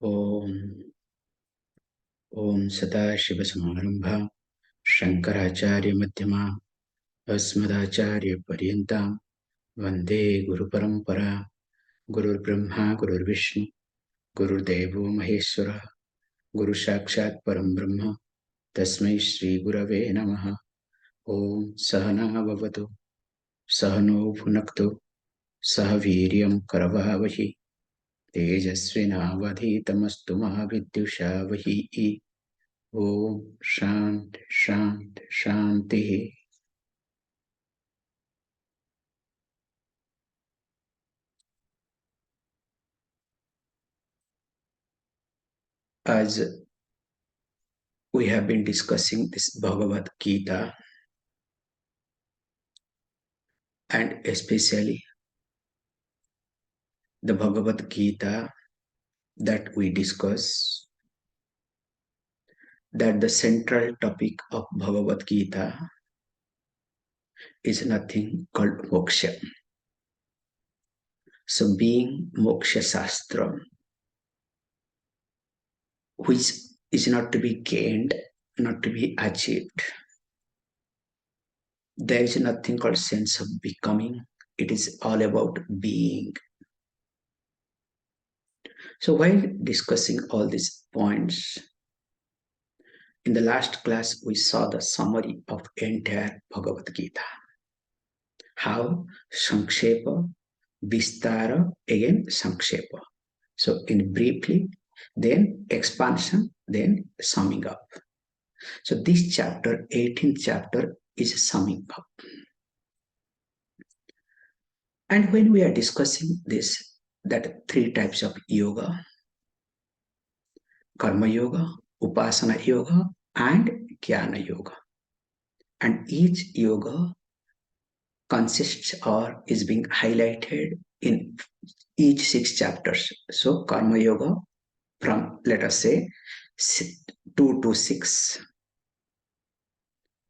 Om Om Sadashiva Samarambha Shankaracharya Madhyama Asmadacharya Paryantam Vande Guru Parampara Guru Brahma Guru Vishnu Guru Devo Maheshwara Guru Sakshat Param Brahma Tasmai Shri Gurave Namaha Om Sahana Bhavatu Sahano Bhunaktu Sahaviryam Karavavahi Tejasvinavadhitamastu Mahavidyushavai Om Shanti Shanti Shanti. As we have been discussing this Bhagavad Gita, and especially the Bhagavad Gita that we discuss, that the central topic of Bhagavad Gita is nothing called moksha. So being moksha shastra, which is not to be gained, not to be achieved. There is nothing called sense of becoming. It is all about being. So while discussing all these points, in the last class, we saw the summary of entire Bhagavad Gita. How Sankshepa, Vistara, again Sankshepa. So in briefly, then expansion, then summing up. So this chapter, 18th chapter, is summing up. And when we are discussing this, that three types of yoga, Karma Yoga, Upasana Yoga, and Jnana Yoga. And each yoga consists or is being highlighted in each 6 chapters. So Karma Yoga from, let us say, 2 to 6.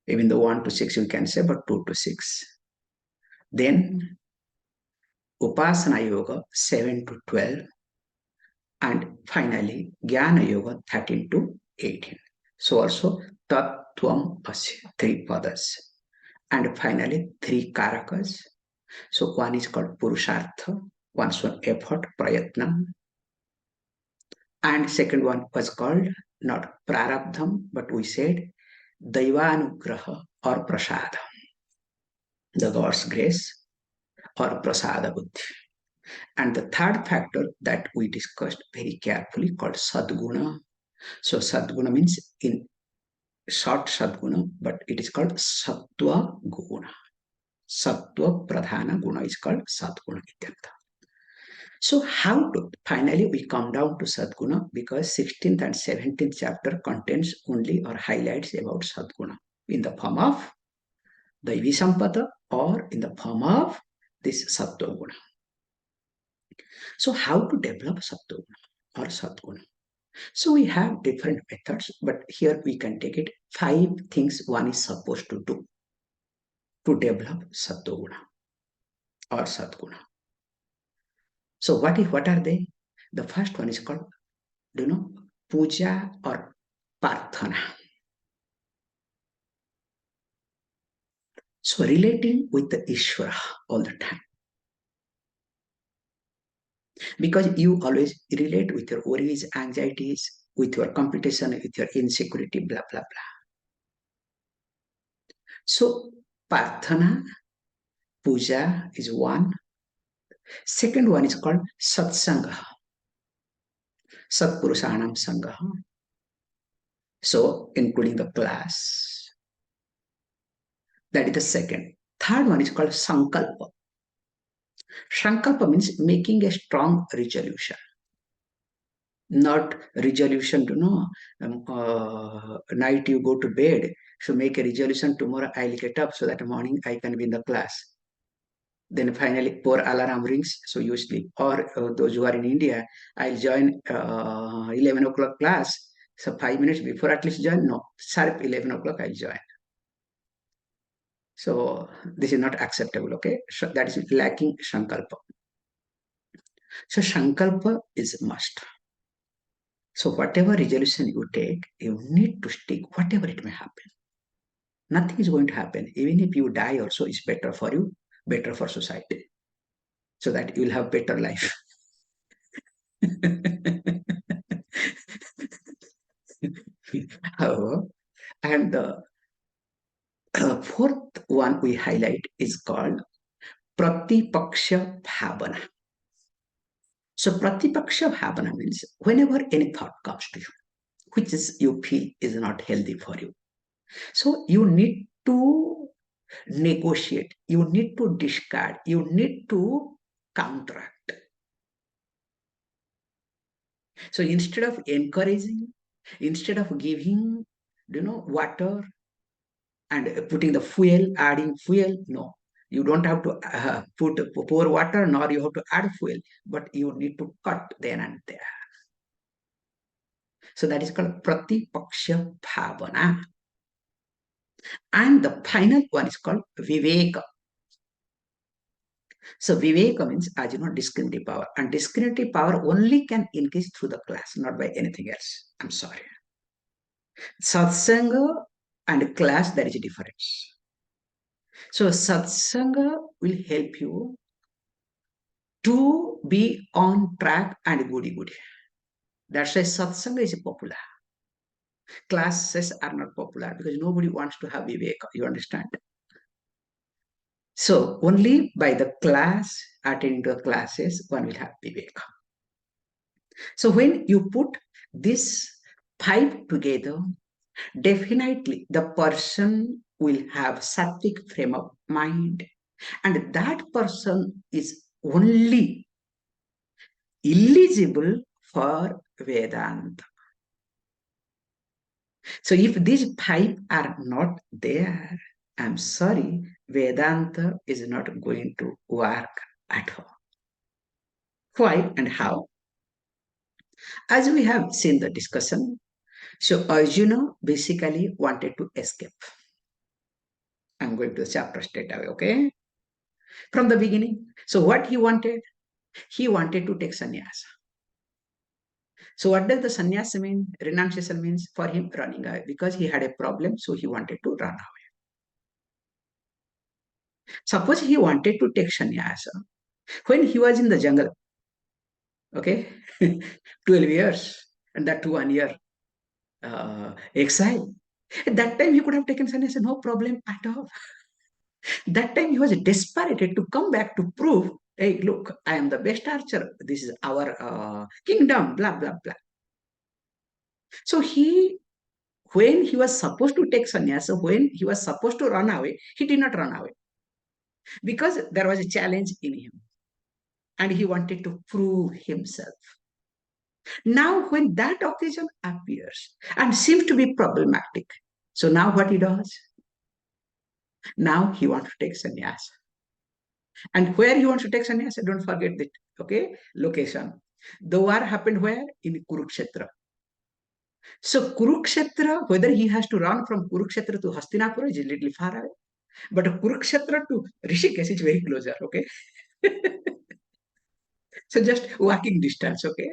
Even though 1 to 6 you can say, but 2 to 6. Then Upasana Yoga 7 to 12. And finally Jnana Yoga 13 to 18. So also Tat Tvam Asya, 3 padas. And finally 3 karakas. So one is called Purushartha, one's one effort, Prayatnam. And second one was called not Prarabdham, but we said Daivanugraha or Prasada, the God's grace or Prasada Buddhi. And the third factor that we discussed very carefully called Sadguna. So Sadguna means in short Sadguna, but it is called Sattva Guna. Sattva Pradhana Guna is called Sadguna Ityartha. So how to, finally we come down to Sadguna because 16th and 17th chapter contains only or highlights about Sadguna in the form of Daivi Sampada or in the form of this Sattva Guna. So how to develop Sattva Guna or Sadguna? So we have different methods, but here we can take it 5 things one is supposed to do to develop Sattva Guna or Sadguna. So what are they? The first one is called, puja or prarthana. So relating with the Ishvara all the time. Because you always relate with your worries, anxieties, with your competition, with your insecurity, blah, blah, blah. So prarthana, puja is one. Second one is called satsanga, satpurushanam sangha. So including the class. That is the second. Third one is called sankalpa. Sankalpa means making a strong resolution. Not resolution to know, night you go to bed. So make a resolution, tomorrow I'll get up so that morning I can be in the class. Then finally, poor alarm rings, so you sleep. Or those who are in India, I'll join 11 o'clock class. So 5 minutes before at least join. No, sharp 11 o'clock I'll join. So this is not acceptable, okay? So that is lacking Sankalpa. So Sankalpa is must. So whatever resolution you take, you need to stick, whatever it may happen. Nothing is going to happen. Even if you die also, it's better for you, better for society, so that you will have better life. However, and the fourth one we highlight is called Pratipaksha Bhavana. So Pratipaksha Bhavana means whenever any thought comes to you, which is you feel is not healthy for you. So you need to negotiate, you need to discard, you need to counteract. So instead of encouraging, instead of giving, water and putting the fuel, adding fuel, no. You don't have to pour water, nor you have to add fuel, but you need to cut then and there. So that is called Pratipaksha Bhavana. And the final one is called Viveka. So Viveka means, as you know, discriminative power. And discriminative power only can increase through the class, not by anything else. I'm sorry. Satsanga and class, there is a difference. So Satsanga will help you to be on track and goody goody. That's why Satsanga is popular. Classes are not popular because nobody wants to have Viveka. You understand? So only by the class, attending the classes, one will have Viveka. So when you put this five together, definitely the person will have sattvic frame of mind, and that person is only eligible for Vedanta. So if these five are not there, I'm sorry, Vedanta is not going to work at all. Why and how? As we have seen the discussion, so Arjuna basically wanted to escape. I'm going to the chapter straight away, okay? From the beginning. So what he wanted? He wanted to take sannyasa. So what does the sannyasa mean? Renunciation means for him running away because he had a problem, so he wanted to run away. Suppose he wanted to take sannyasa when he was in the jungle, okay, 12 years, and that 1 year exile. At that time, he could have taken sannyasa, no problem at all. That time, he was desperate to come back to prove, hey, look, I am the best archer. This is our kingdom, blah, blah, blah. So when he was supposed to take sannyasa, when he was supposed to run away, he did not run away because there was a challenge in him and he wanted to prove himself. Now, when that occasion appears and seems to be problematic, so now what he does? Now he wants to take sannyasa. And where he wants to take sannyasa, don't forget that, okay, location. The war happened where? In Kurukshetra. So Kurukshetra, whether he has to run from Kurukshetra to Hastinapura is a little far away. But Kurukshetra to Hrishikesha is very closer, okay? So just walking distance, okay?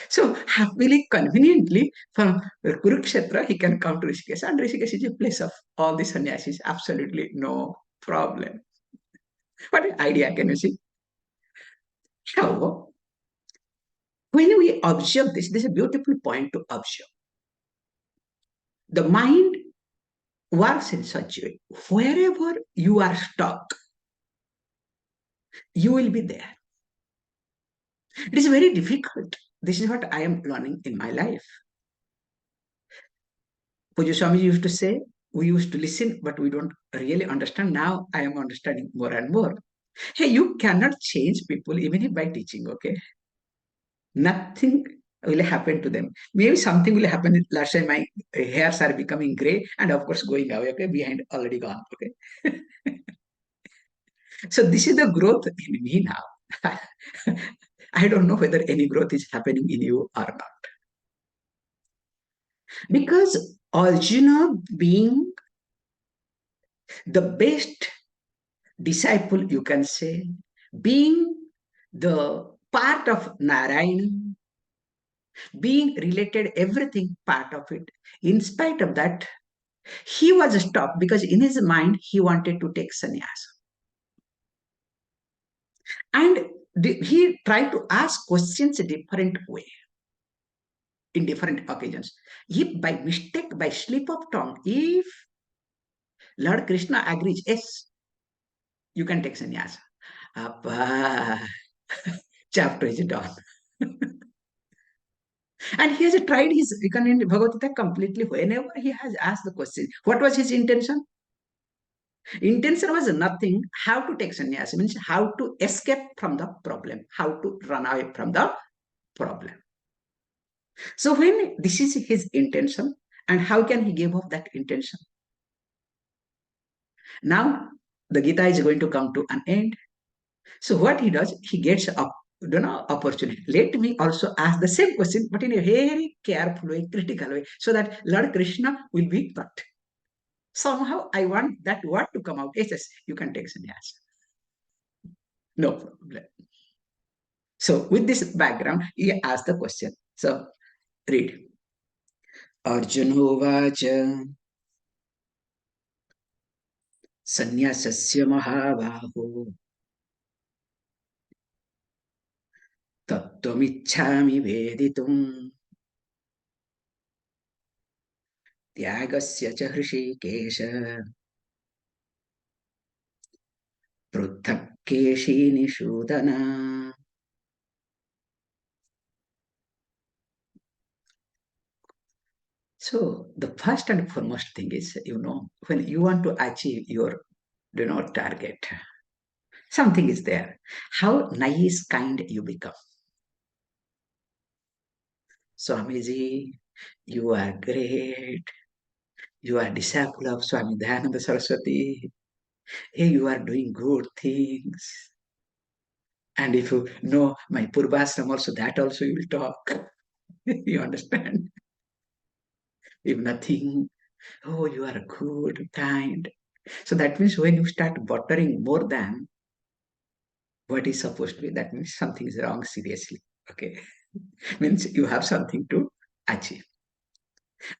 So happily, conveniently, from Kurukshetra, he can come to Hrishikesha, and Hrishikesha is a place of all the sannyasis. Absolutely no problem. What an idea, can you see? However, when we observe this is a beautiful point to observe. The mind works in such a way, wherever you are stuck, you will be there. It is very difficult. This is what I am learning in my life. Pujya Swami used to say, we used to listen, but we don't really understand. Now I am understanding more and more. Hey, you cannot change people even if by teaching, okay? Nothing will happen to them. Maybe something will happen. Last time my hairs are becoming gray and of course going away, okay? Behind already gone, okay? So this is the growth in me now. I don't know whether any growth is happening in you or not. Because Arjuna being the best disciple, you can say, being the part of Narayana, being related, everything part of it. In spite of that, he was stopped because in his mind, he wanted to take sannyas. And he tried to ask questions a different way in different occasions. If by mistake, by slip of tongue, if Lord Krishna agrees, yes, you can take sannyas. Appa, chapter is done. And he has tried his, you can in Bhagavad Gita completely, whenever he has asked the question, what was his intention? Intention was nothing, how to take sannyas, means how to escape from the problem, how to run away from the problem. So when this is his intention, and how can he give up that intention? Now the Gita is going to come to an end. So what he does, he gets up, opportunity. Let me also ask the same question, but in a very careful way, critical way, so that Lord Krishna will be cut. Somehow I want that word to come out. Yes, you can take sannyas. No problem. So with this background, he asked the question. So read. Arjunovacha sannyasasya mahabaho tattvamichhami veditum Tyagasya cha Hrishikesha Pruthakkeshi Nishudana. So the first and foremost thing is, when you want to achieve your, target, something is there. How nice, kind you become. Swamiji, you are great. You are disciple of Swami Ananda Saraswati. Hey, you are doing good things. And if you know my Purvasram also, that also you will talk. You understand? If nothing, oh, you are good, kind. So that means when you start buttering more than what is supposed to be, that means something is wrong seriously. Okay. Means you have something to achieve.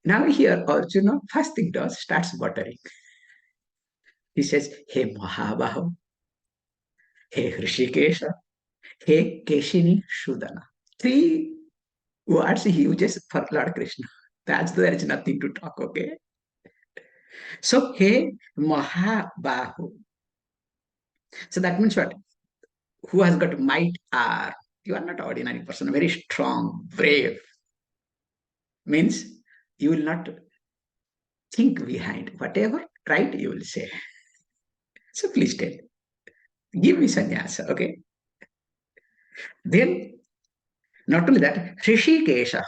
Now here Arjuna first thing does, starts buttering. He says, Hey Mahabaho, Hey Hrishikesha, Hey Keshini Shudana. Three words he uses for Lord Krishna. There is nothing to talk, okay? So Hey Mahabaho. So that means what? Who has got might are. You are not an ordinary person, very strong, brave. Means you will not think behind whatever right you will say. So please tell, give me sannyasa, okay? Then, not only that, Hrishikesha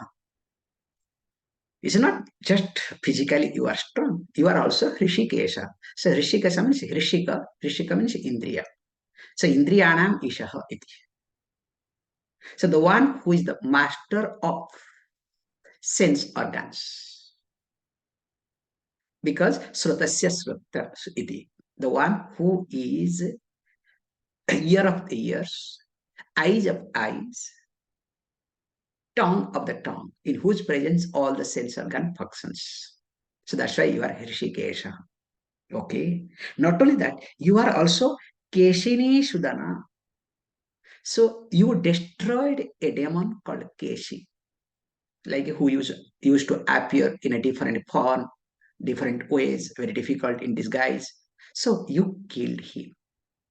is not just physically you are strong, you are also Hrishikesha. So Hrishikesha means Hrishika, Hrishika means Indriya. So Indriyanam Ishaha iti. So the one who is the master of sense organs. Because Srutasya Sruta iti. The one who is ear of the ears, eyes of eyes, tongue of the tongue, in whose presence all the sense organ functions. So that's why you are Hrishikesha. Okay. Not only that, you are also Keshini Sudana. So you destroyed a demon called Keshi, like who used to appear in a different form, different ways, very difficult in disguise. So you killed him.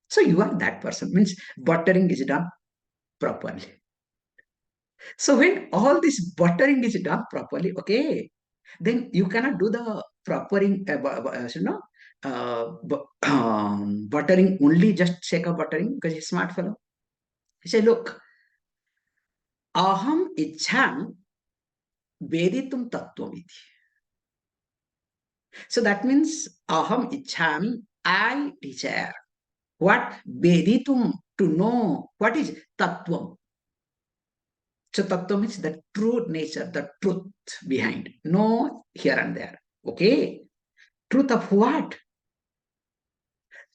So you are that person. Means buttering is done properly. So when all this buttering is done properly, okay, then you cannot do the propering, buttering only just sake of buttering because he's a smart fellow. He said, look, aham ichham veditum tattvamiti. So that means aham ichhami, I desire. What? Veditum, to know. What is tattvam? So tattva means the true nature, the truth behind. No here and there. Okay. Truth of what?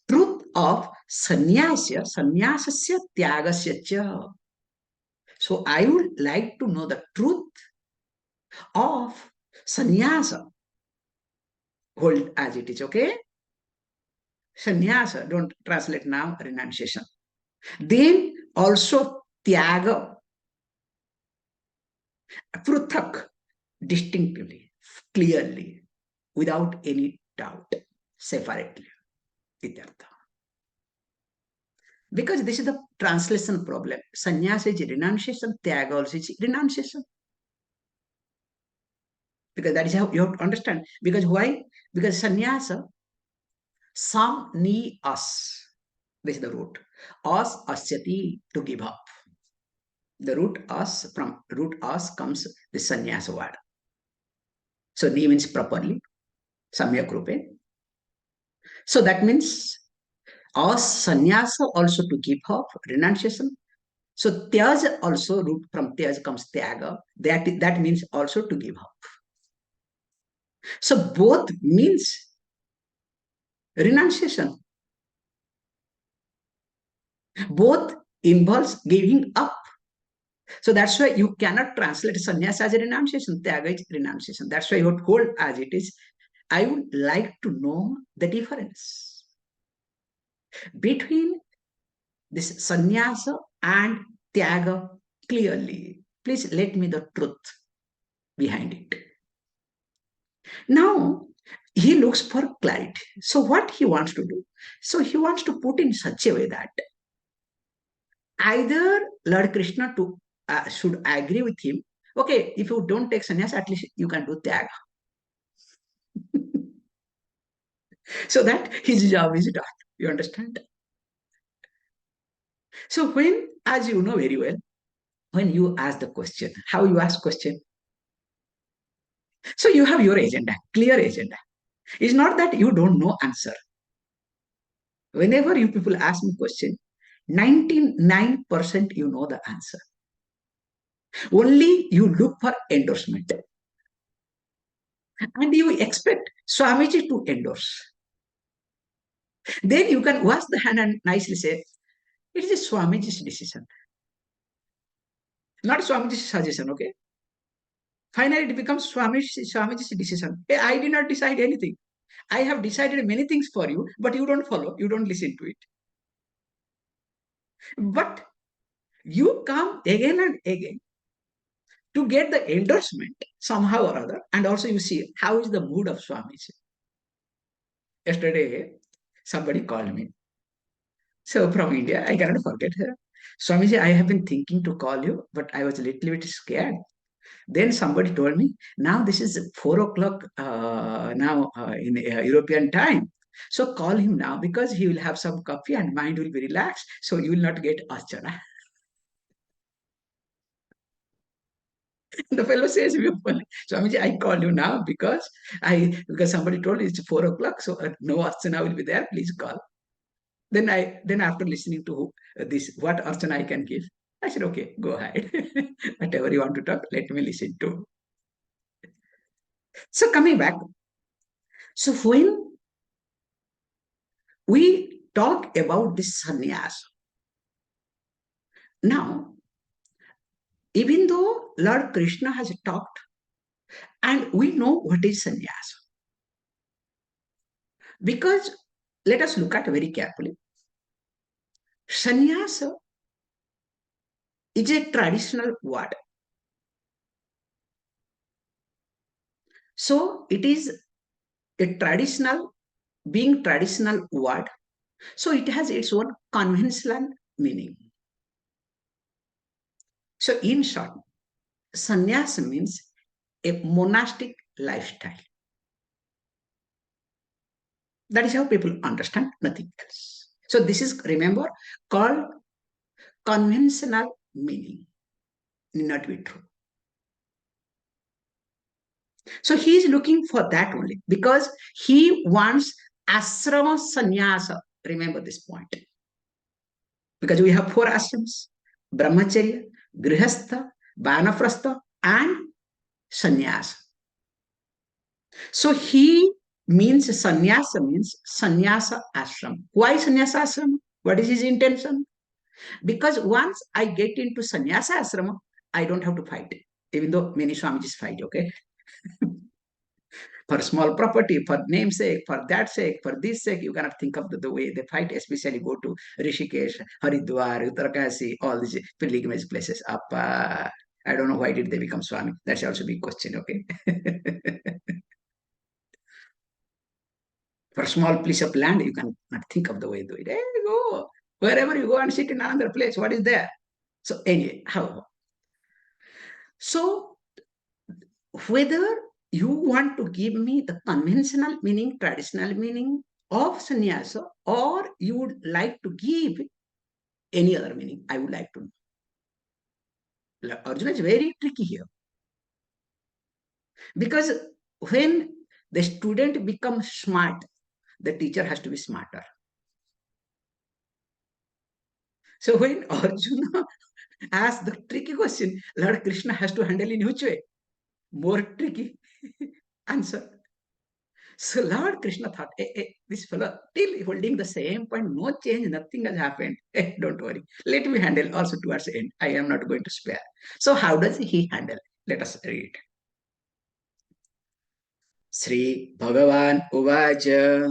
Truth of sannyasya, sannyasasya, tyagasya cha. So I would like to know the truth of sannyasa. Hold as it is, okay? Sannyasa, don't translate now, renunciation. Then also tyaga, pruthak, distinctively, clearly, without any doubt, separately. Ityartha. Because this is the translation problem. Sannyasa is renunciation, tyaga also is renunciation. Because that is how you have to understand. Because why? Because sannyasa, sam ni as. This is the root. As asyati, to give up. The root as, from root as comes the sannyasa word. So ni means properly, samyak rupe. So that means as sannyasa also to give up, renunciation. So tyaja also, root from tyaja comes tyaga. That means also to give up. So both means renunciation. Both involves giving up. So that's why you cannot translate sannyasa as a renunciation, tyaga is renunciation. That's why you have to hold as it is. I would like to know the difference between this sannyasa and tyaga clearly. Please let me the truth behind it. Now, he looks for clarity. So what he wants to do? So he wants to put in such a way that either Lord Krishna should agree with him. Okay, if you don't take sannyas, at least you can do tyaga. So that his job is done. You understand? So when, as you know very well, when you ask the question, how you ask question? So you have your agenda, clear agenda. It's not that you don't know answer. Whenever you people ask me question, 99% you know the answer. Only you look for endorsement. And you expect Swamiji to endorse. Then you can wash the hand and nicely say, it is Swamiji's decision. Not Swamiji's suggestion, okay? Finally, it becomes Swamiji's decision. Hey, I did not decide anything. I have decided many things for you, but you don't follow, you don't listen to it. But you come again and again to get the endorsement somehow or other, and also you see how is the mood of Swamiji. Yesterday, somebody called me. So from India, I cannot forget her. Swamiji, I have been thinking to call you, but I was a little bit scared. Then somebody told me, now this is 4 o'clock now in European time. So call him now because he will have some coffee and mind will be relaxed. So you will not get Arjuna. The fellow says, Swamiji, I call you now because somebody told it's 4 o'clock. So no Arjuna will be there. Please call. Then after listening to this, what Arjuna I can give, I said, okay, go ahead. Whatever you want to talk, let me listen to. So coming back, so when we talk about this sannyas, now, even though Lord Krishna has talked, and we know what is sannyas, because let us look at very carefully. Sannyasa is a traditional word. So it is a being traditional word. So it has its own conventional meaning. So in short, sannyasa means a monastic lifestyle. That is how people understand, nothing else. So this is, remember, called conventional meaning. Need not be true. So he is looking for that only because he wants ashrama sannyasa. Remember this point. Because we have 4 ashrams: brahmacharya, grihastha, vanaprastha, and sannyasa. So he means sannyasa ashram. Why sannyasa ashram? What is his intention? Because once I get into sannyasa ashrama, I don't have to fight, even though many Swamijis fight, okay? For small property, for namesake, for that sake, for this sake, you cannot think of the way they fight, especially go to Hrishikesha, Haridwar, Uttarakasi, all these pilgrimage places. Appa, I don't know why did they become Swami. That's also a big question, okay? For small piece of land, you cannot think of the way to do it. Hey, go. Wherever you go and sit in another place, what is there? So anyway, how? So whether you want to give me the conventional meaning, traditional meaning of sannyasa, or you would like to give any other meaning, I would like to know. Arjuna is very tricky here because when the student becomes smart, the teacher has to be smarter. So when Arjuna asks the tricky question, Lord Krishna has to handle in which way? More tricky answer. So Lord Krishna thought, this fellow still holding the same point, no change, nothing has happened. Don't worry. Let me handle also towards the end. I am not going to spare. So how does he handle? Let us read. Sri Bhagavan Uvaja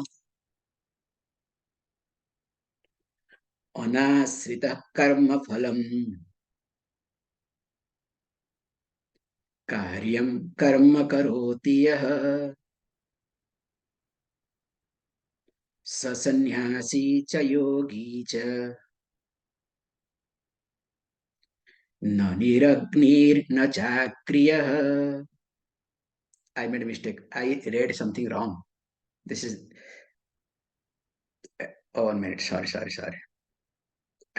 Anasrita Karma Phalam Karyam Karma Karoti Yaha Sasannyasi Cha Yogi Cha Na Niragnir Na Chakriyah. I made a mistake. I read something wrong. This is, oh, 1 minute. Sorry.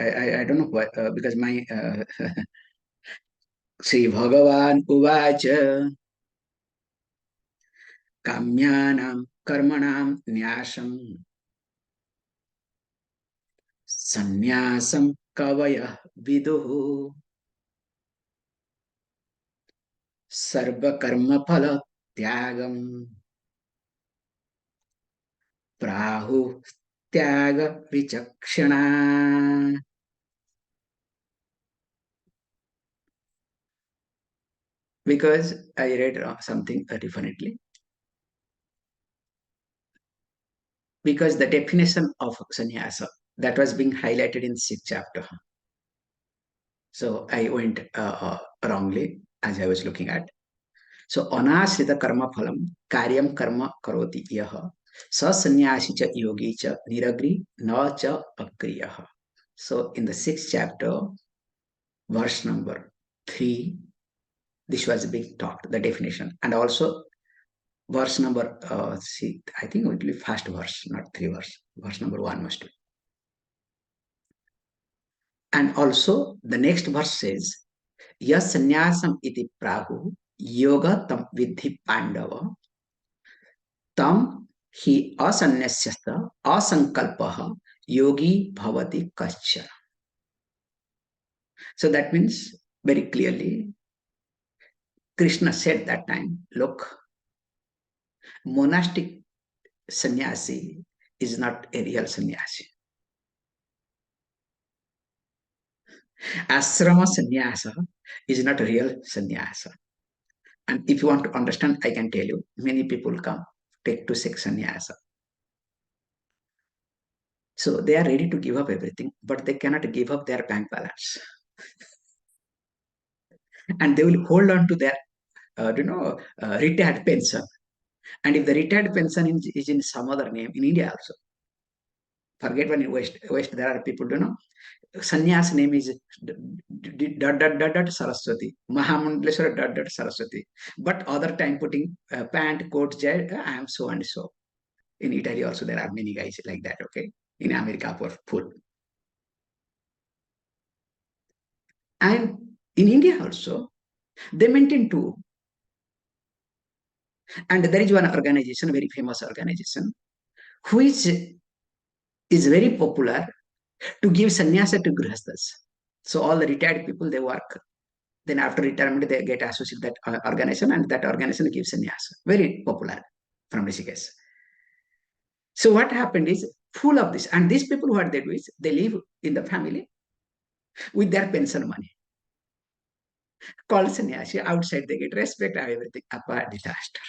I don't know why, because my Sri Bhagavan Uvacha Kamyanam Karmanam Nyasam Sannyasam Kavaya Viduhu Sarva Karma Phala Tyagam Prahu Tyaga Vichakshana. Because I read something differently. Because the definition of sannyasa that was being highlighted in 6th chapter. So I went wrongly as I was looking at. So anashrita karma phalam karyam karma karoti yaha sa sannyasi cha yogi cha niragri na cha akriyaha. So in the 6th chapter, verse number 3, this was being taught, the definition. And also verse number, see, I think it will be first verse, not 3 verse. Verse number 1 must be. And also the next verse says, Yas sannyasam iti prahu yoga tam vidhi pandava tam hi asanyasyasta asankalpaha yogi bhavati kascha. So that means very clearly, Krishna said that time, look, monastic sannyasi is not a real sannyasi. Asrama sannyasa is not a real sannyasa. And if you want to understand, I can tell you, many people come, take to seek sannyasa. So they are ready to give up everything, but they cannot give up their bank balance. And they will hold on to their, retired pension. And if the retired pension is in some other name, in India also, forget when in West there are people, sannyas name is Saraswati, Mahamandaleshwara Saraswati. But other time putting pant, coat, jacket, I am so and so. In Italy also there are many guys like that, okay? In America for full. And in India also, they maintain two. And there is one organization, very famous organization, which is very popular to give sannyasa to grihasthas. So all the retired people, they work. Then after retirement, they get associated with that organization, and that organization gives sannyasa. Very popular from Hrishikesha. So what happened is full of this. And these people, what they do is they live in the family with their pension money. Called sannyasi. Outside they get respect and everything. Apa disaster.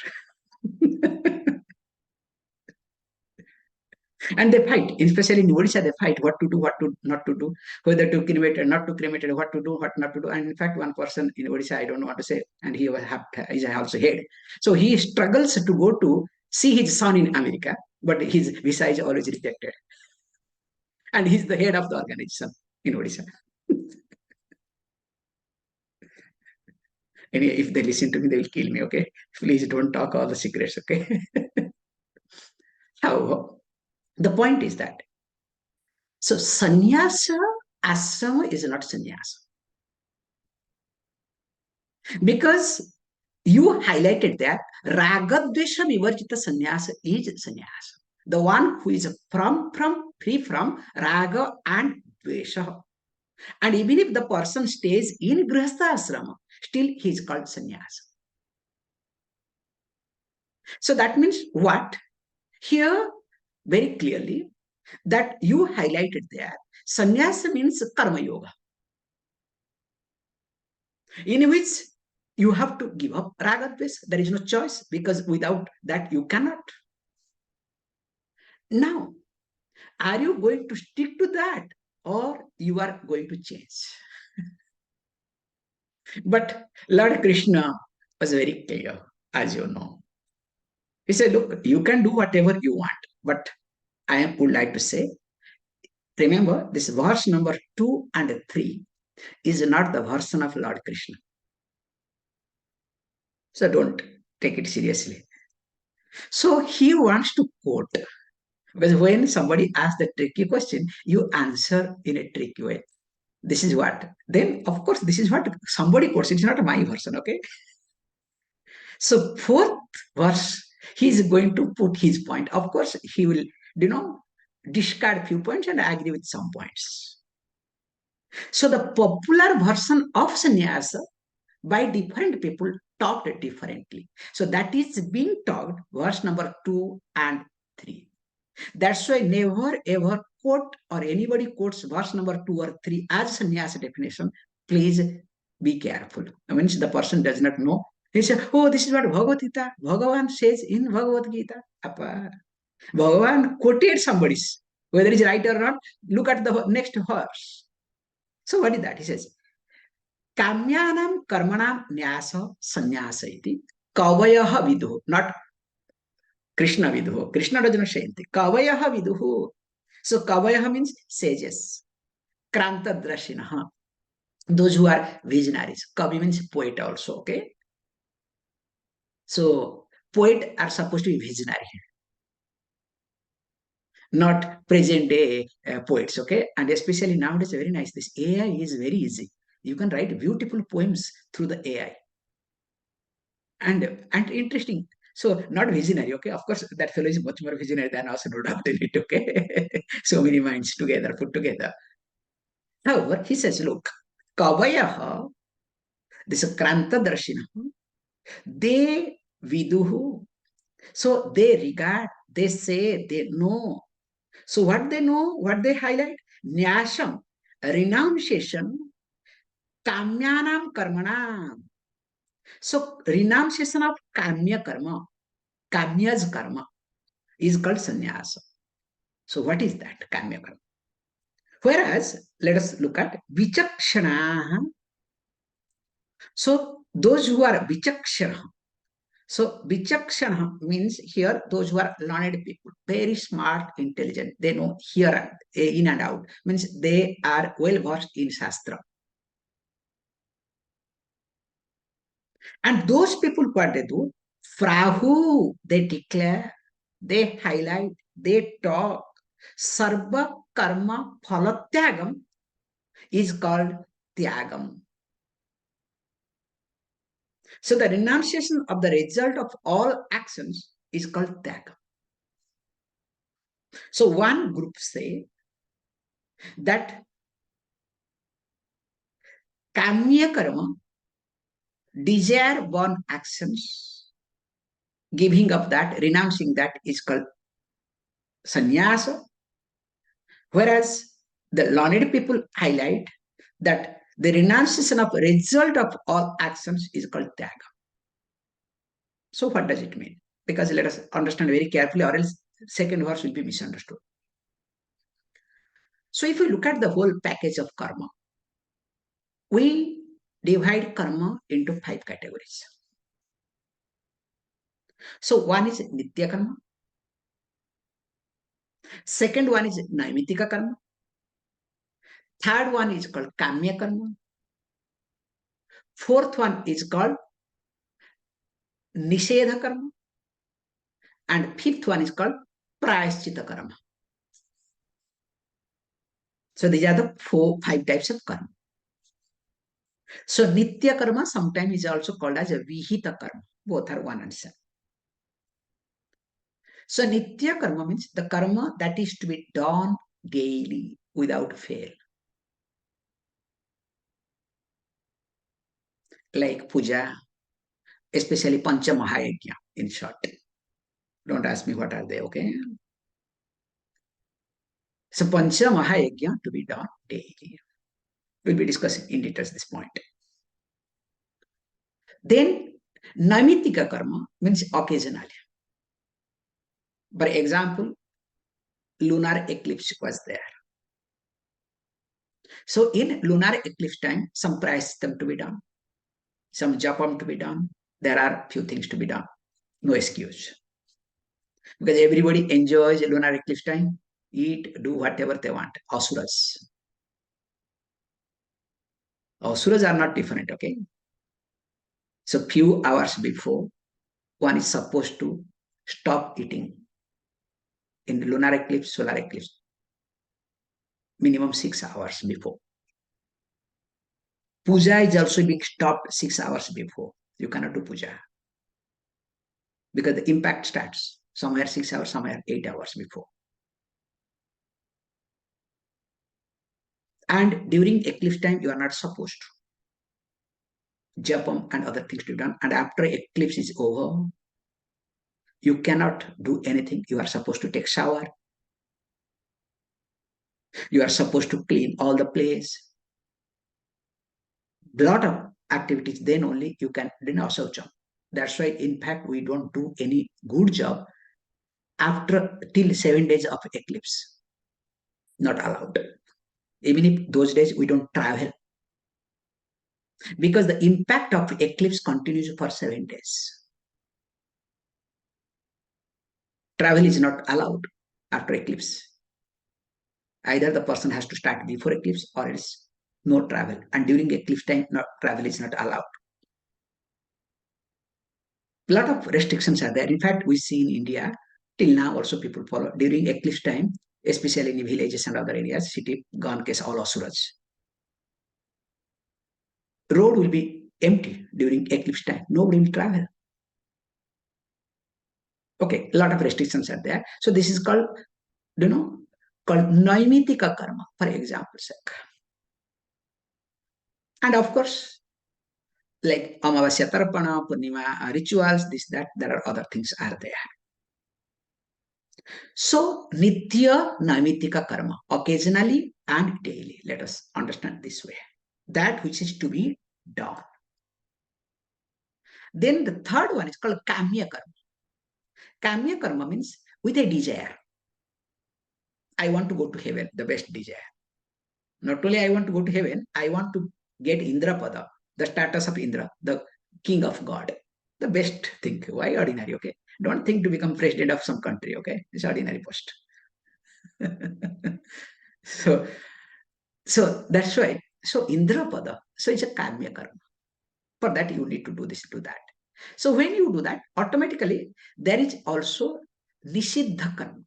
And they fight, especially in Odisha, they fight what to do, what to not to do, whether to cremate or not to cremate, what to do, what not to do. And in fact, one person in Odisha, I don't know what to say, and he is also head. So he struggles to go to see his son in America, but his visa is always rejected. And he's the head of the organization in Odisha. Anyway, if they listen to me, they will kill me, okay? Please don't talk all the secrets, okay? However, the point is that, so sannyasa, ashrama is not sannyasa. Because you highlighted that ragadvesha vivarjita sannyasa is sannyasa. The one who is free from raga and dvesha. And even if the person stays in grihastha ashrama, still he is called sannyasa. So that means what? Here, very clearly, that you highlighted there, sannyasa means karma yoga, in which you have to give up raga dvesha. There is no choice, because without that you cannot. Now, are you going to stick to that, or you are going to change? But Lord Krishna was very clear, as you know. He said, look, you can do whatever you want, but I would like to say, remember, this verse number 2 and 3 is not the version of Lord Krishna. So don't take it seriously. So he wants to quote, because when somebody asks the tricky question, you answer in a tricky way. This is what. Then, of course, this is what somebody quotes. It's not my version, okay? So, fourth verse, he is going to put his point. Of course, he will, discard few points and agree with some points. So, the popular version of sannyasa by different people talked differently. So, that is being talked, verse number 2 and 3. That's why never ever quote, or anybody quotes verse number 2 or 3 as sannyasa definition. Please be careful. I mean, the person does not know. He says, oh, this is what Bhagavad Gita, Bhagavan says in Bhagavad Gita. Appa. Bhagavan quoted somebody's. Whether it's right or not, look at the next verse. So what is that? He says, Kamyanam karmanam nyasa sannyasa iti kavayaha viduhu. Not Krishna viduhu. Krishna does not say anything. Kavayaha viduhu. So kavayaha means sages. Kranta drashinaha. Those who are visionaries. Kavi means poet also, okay? So poet are supposed to be visionary, not present day poets, okay? And especially nowadays, very nice. This AI is very easy. You can write beautiful poems through the AI. And interesting. So not visionary, okay? Of course, that fellow is much more visionary than us, no doubt in it, okay? So many minds together, put together. However, he says, look, Kavayaha, this Kranta Darshina, they viduhu. So they regard, they say, they know. So what they know, what they highlight? Nyasham, renunciation, kamyanam karmanam. So renunciation of kamya karma, kamya's karma, is called sannyasa. So what is that kamya karma? Whereas, let us look at vichakshana. So those who are vichakshana, so vichakshana means here those who are learned people, very smart, intelligent. They know here in and out. Means they are well versed in Shastra. And those people, what they do? Frahu, they declare, they highlight, they talk. Sarva karma phalatyagam is called tyagam. So the renunciation of the result of all actions is called tyaga. So one group say that kamya karma, desire born actions, giving up that, renouncing that is called sannyasa. Whereas the learned people highlight that the renunciation of result of all actions is called Tyaga. So what does it mean? Because let us understand very carefully, or else second verse will be misunderstood. So if we look at the whole package of karma, we divide karma into 5 categories. So one is Nitya karma. Second one is Naimitika karma. Third one is called Kamya karma. Fourth one is called Nishedha karma. And fifth one is called Prayaschitta karma. So these are the 5 types of karma. So Nitya karma sometimes is also called as a Vihita karma. Both are one answer. So Nitya karma means the karma that is to be done daily without fail. Like puja, especially Pancha Mahayajna in short. Don't ask me what are they, okay? So Pancha Mahayajna to be done daily. We'll be discussing in details this point. Then Namitika karma means occasionally. For example, lunar eclipse was there. So in lunar eclipse time, some prayaschitam to be done, some japam to be done. There are few things to be done. No excuse. Because everybody enjoys lunar eclipse time, eat, do whatever they want. Asuras. Asuras are not different, okay? So few hours before, one is supposed to stop eating. In lunar eclipse, solar eclipse, minimum 6 hours before. Puja is also being stopped 6 hours before. You cannot do puja. Because the impact starts somewhere 6 hours, somewhere 8 hours before. And during eclipse time, you are not supposed to. Japam and other things to be done. And after eclipse is over, you cannot do anything. You are supposed to take shower. You are supposed to clean all the place. Lot of activities, then only you can do saucham. That's why, in fact, we don't do any good job after till 7 days of eclipse. Not allowed. Even if those days we don't travel. Because the impact of eclipse continues for 7 days. Travel is not allowed after eclipse. Either the person has to start before eclipse or else no travel. And during eclipse time, no, travel is not allowed. A lot of restrictions are there. In fact, we see in India, till now also people follow. During eclipse time, especially in villages and other areas, city, gone case, all asuras. Road will be empty during eclipse time. Nobody will travel. Okay, a lot of restrictions are there. So this is called, called Naimitika karma, for example's sake. And of course, like Amavasya Tarpana, Purnima, rituals, this, that, there are other things are there. So, Nitya Naimitika karma, occasionally and daily. Let us understand this way. That which is to be done. Then the third one is called Kamya karma. Kamya karma means with a desire. I want to go to heaven, the best desire. Not only I want to go to heaven, I want to get Indra Pada, the status of Indra, the king of God. The best thing. Why ordinary? Okay. Don't think to become president of some country. Okay. It's ordinary post. so that's why. So Indra Pada. So it's a Kamya karma. For that, you need to do this, do that. So when you do that, automatically there is also Nishiddha karma.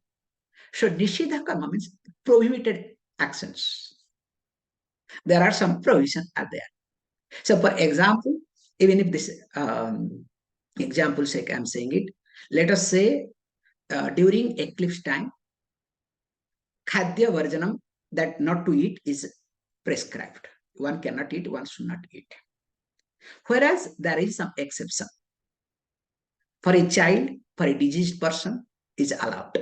So Nishiddha karma means prohibited actions. There are some provisions are there. So for example, even if this example sake I'm saying it, let us say during eclipse time, khadya varjanam, that not to eat is prescribed. One cannot eat, one should not eat. Whereas there is some exception. For a child, for a diseased person is allowed.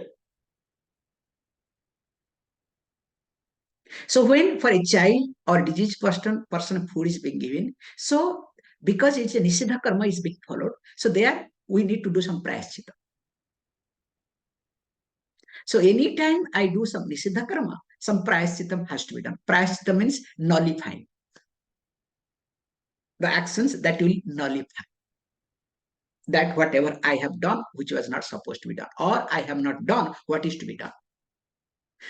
So when for a child or diseased person food is being given, so because it's a Nishidha karma is being followed, so there we need to do some prayaschitta. So anytime I do some Nishidha karma, some prayaschitam has to be done. Prayaschitta means nullifying the actions that will nullify that whatever I have done, which was not supposed to be done, or I have not done what is to be done.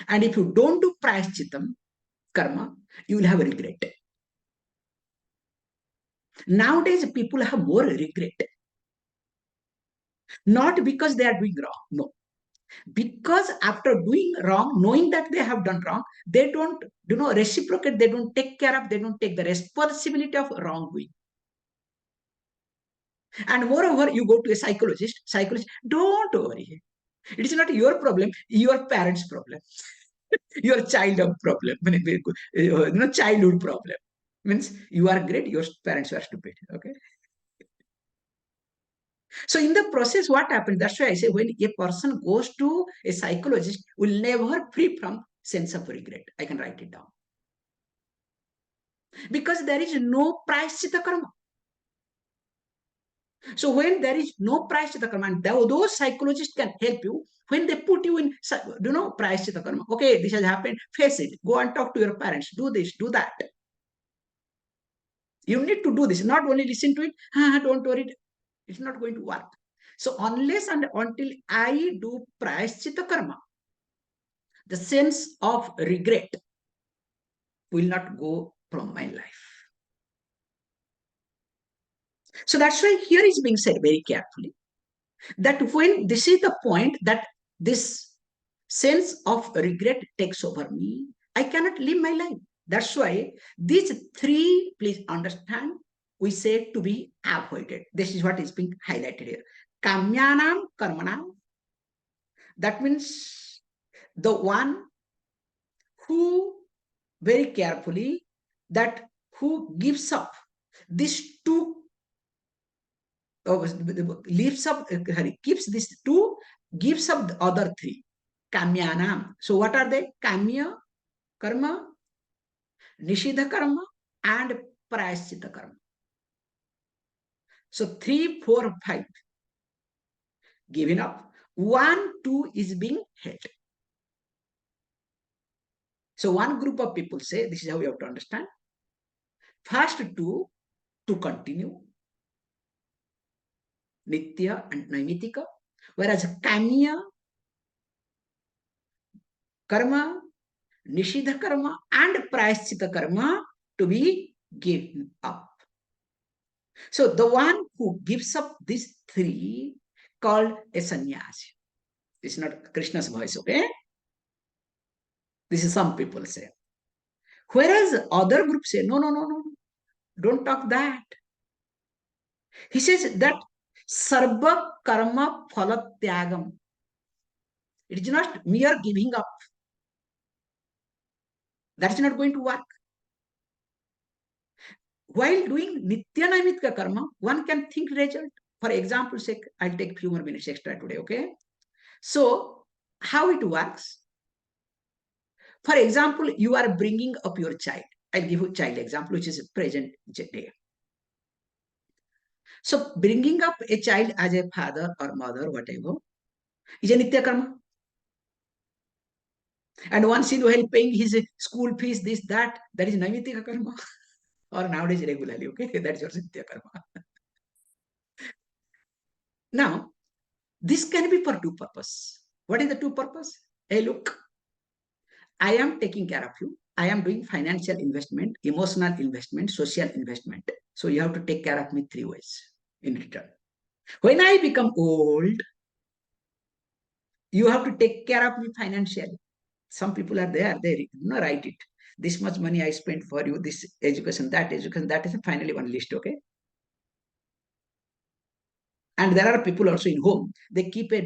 And if you don't do prayaschitam karma, you will have a regret. Nowadays, people have more regret. Not because they are doing wrong, no. Because after doing wrong, knowing that they have done wrong, they don't, reciprocate, they don't take care of, they don't take the responsibility of wrongdoing. And moreover, you go to a psychologist, don't worry. It is not your problem, your parents' problem, your child problem, childhood problem. Means you are great, your parents are stupid. Okay. So in the process, what happens? That's why I say when a person goes to a psychologist, will never free from sense of regret. I can write it down. Because there is no prayaschitta karma. So when there is no prayaschitta karma, and those psychologists can help you when they put you in, prayaschitta karma. Okay, this has happened. Face it. Go and talk to your parents. Do this. Do that. You need to do this. Not only listen to it. Don't worry. It's not going to work. So unless and until I do prayaschitta karma, the sense of regret will not go from my life. So that's why here is being said very carefully that when this is the point that this sense of regret takes over me, I cannot live my life. That's why these three, please understand, we say to be avoided. This is what is being highlighted here. Kamyanam karmanam. That means the one who very carefully, that who gives up these two, leaves up, keeps these two, gives up the other three. Kamyanam. So what are they? Kamya karma, Nishidha karma, and Prayaschitta karma. So 3, 4, 5 given up. 1, 2 is being held. So one group of people say, this is how you have to understand. First two to continue, Nitya and Naimitika, whereas Kamya karma, Nishidha karma, and Prayaschitta karma to be given up. So the one who gives up these three called a sannyasi. This is not Krishna's voice, okay? This is some people say. Whereas other groups say, no, no, no, no, don't talk that. He says that sarva karma phala tyagam. It is not mere giving up. That is not going to work. While doing nitya naimitka karma, one can think result. For example's sake, I'll take few more minutes extra today, okay? So, how it works? For example, you are bringing up your child. I'll give you a child example, which is present day. So, bringing up a child as a father or mother, whatever, is a nitya karma. And once in a while paying his school fees, this, that is naimittika karma. Or nowadays regularly, okay? That's your nitya karma. Now, this can be for two purposes. What is the two purpose? Hey, look, I am taking care of you. I am doing financial investment, emotional investment, social investment. So you have to take care of me three ways in return. When I become old, you have to take care of me financially. Some people are there, they write it. This much money I spent for you, this education, that is finally one list, okay? And there are people also in home, they keep a,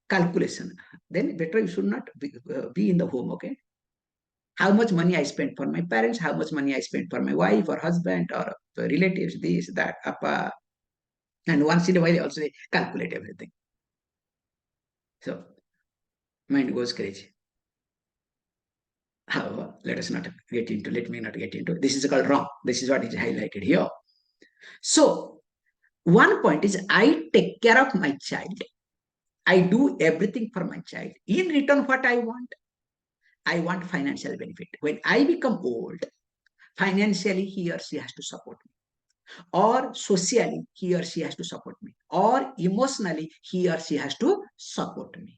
calculation. Then better you should not be in the home, okay? How much money I spent for my parents, how much money I spent for my wife or husband or relatives, this, that, appa. And once in a while, also they calculate everything. So mind goes crazy. However, let me not get into, this is called wrong. This is what is highlighted here. So, one point is I take care of my child. I do everything for my child. In return, what I want? I want financial benefit. When I become old, financially he or she has to support me, or socially he or she has to support me, or emotionally he or she has to support me,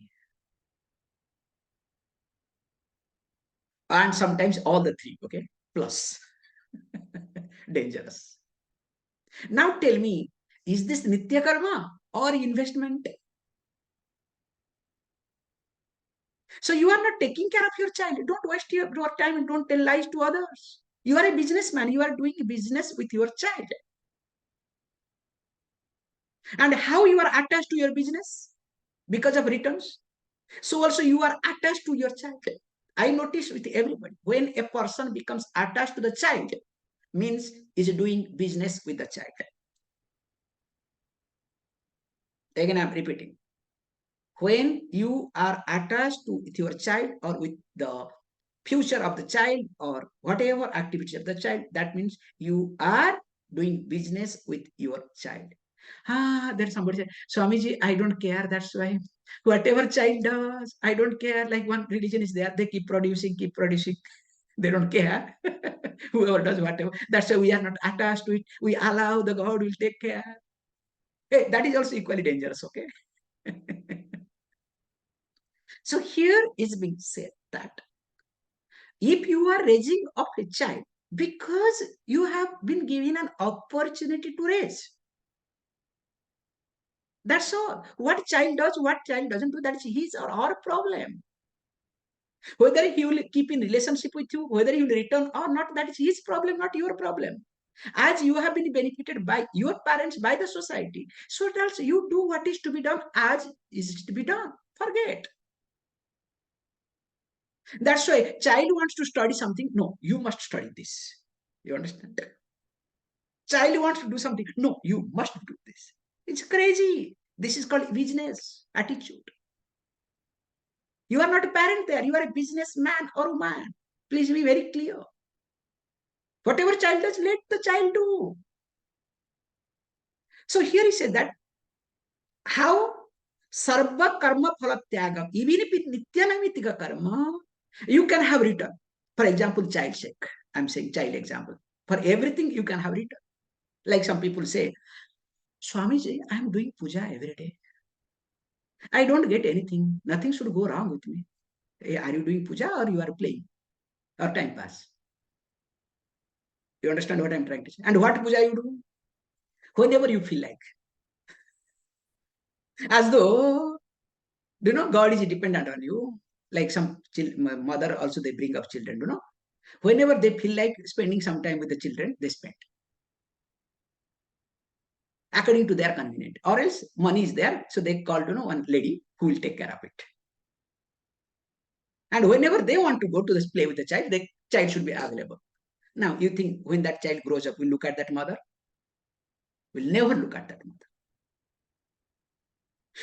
and sometimes all the three. Okay, plus. Dangerous. Now tell me, is this nitya karma or investment? So you are not taking care of your child. Don't waste your time and don't tell lies to others. You are a businessman. You are doing business with your child. And how you are attached to your business? Because of returns. So also you are attached to your child. I notice with everybody, when a person becomes attached to the child, means is doing business with the child. Again, I'm repeating. When you are attached to with your child or with the future of the child or whatever activity of the child, that means you are doing business with your child. Then somebody said, Swamiji, I don't care. That's why whatever child does, I don't care. Like one religion is there, they keep producing, keep producing. They don't care. Whoever does whatever. That's why we are not attached to it. We allow the God will take care. Hey, that is also equally dangerous, okay? So here is being said that if you are raising up a child because you have been given an opportunity to raise, that's all. What child does, what child doesn't do, that's his or our problem. Whether he will keep in relationship with you, whether he will return or not, that is his problem, not your problem. As you have been benefited by your parents, by the society, so it also you do what is to be done as is to be done. Forget. That's why child wants to study something. No, you must study this. You understand? Child wants to do something. No, you must do this. It's crazy. This is called business attitude. You are not a parent there. You are a businessman or woman. Please be very clear. Whatever child does, let the child do. So here he said that how sarva karma phala tyagam, even if it's nitya namitika karma, you can have return. For example, child sake. I'm saying child example. For everything you can have return. Like some people say, Swamiji, I'm doing puja every day. I don't get anything. Nothing should go wrong with me. Are you doing puja or you are playing or time pass? You understand what I'm trying to say? And what puja you do? Whenever you feel like. As though, God is dependent on you. Like some mother also, they bring up children, Whenever they feel like spending some time with the children, they spend according to their convenience. Or else money is there, so they call, one lady who will take care of it. And whenever they want to go to this play with the child, the child should be available. Now, you think when that child grows up, we'll look at that mother? We'll never look at that mother.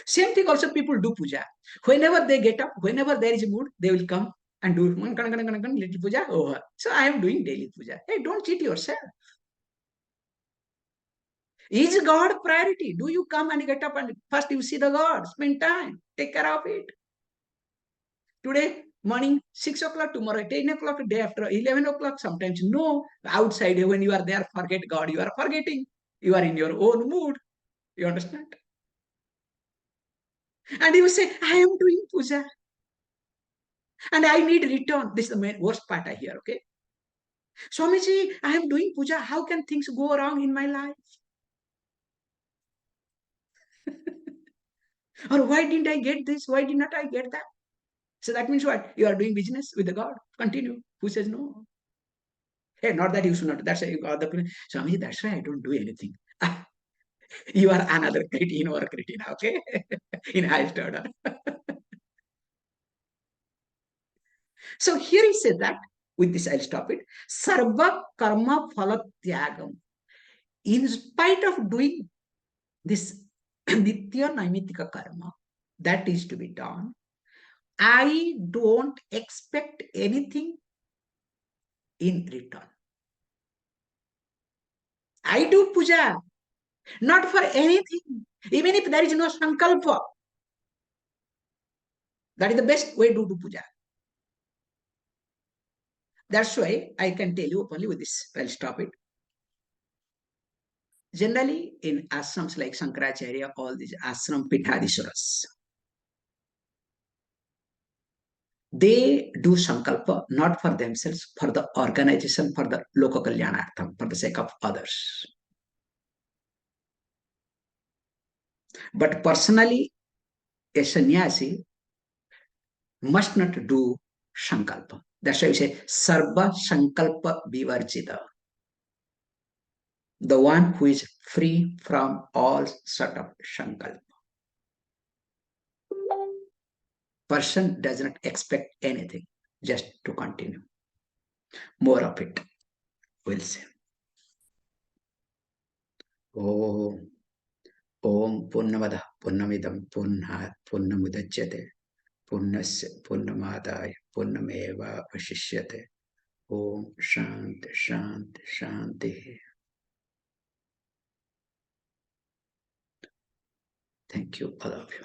Same thing also people do puja. Whenever they get up, whenever there is a mood, they will come and do little puja over. So I am doing daily puja. Hey, don't cheat yourself. Is God priority? Do you come and get up and first you see the God, spend time, take care of it? Today, morning, 6 o'clock, tomorrow, 10 o'clock, day after, 11 o'clock, sometimes no. Outside, when you are there, forget God, you are forgetting. You are in your own mood. You understand? And you say, I am doing puja. And I need return. This is the main worst part I hear, okay? Swamiji, I am doing puja. How can things go wrong in my life? Or why didn't I get this? Why did not I get that? So that means what? You are doing business with the God. Continue. Who says no? Hey, not that you should not. That's why you got the Swamiji, that's why I don't do anything. You are another cretin or cretin, okay? In highest order. So here he said that, with this I'll stop it. Sarva karma phala tyagam. In spite of doing this nitya naimitika karma that is to be done, I don't expect anything in return. I do puja, not for anything, even if there is no sankalpa. That is the best way to do puja. That's why I can tell you openly with this. I'll stop it. Generally, in ashrams like Shankaracharya, all these ashram pithadiswaras, they do sankalpa not for themselves, for the organization, for the loka kalyanartham, for the sake of others. But personally, a sannyasi must not do sankalpa. That's why we say sarva sankalpa vivarjita. The one who is free from all sort of sankalpa. Person does not expect anything, just to continue. More of it, we'll say. Om Purnamada Purnamidam Purnat Purnamudachyate Purnasya Purnamadaya Purnameva Vashishyate. Om Shanti Shanti Shanti. Thank you, all of you.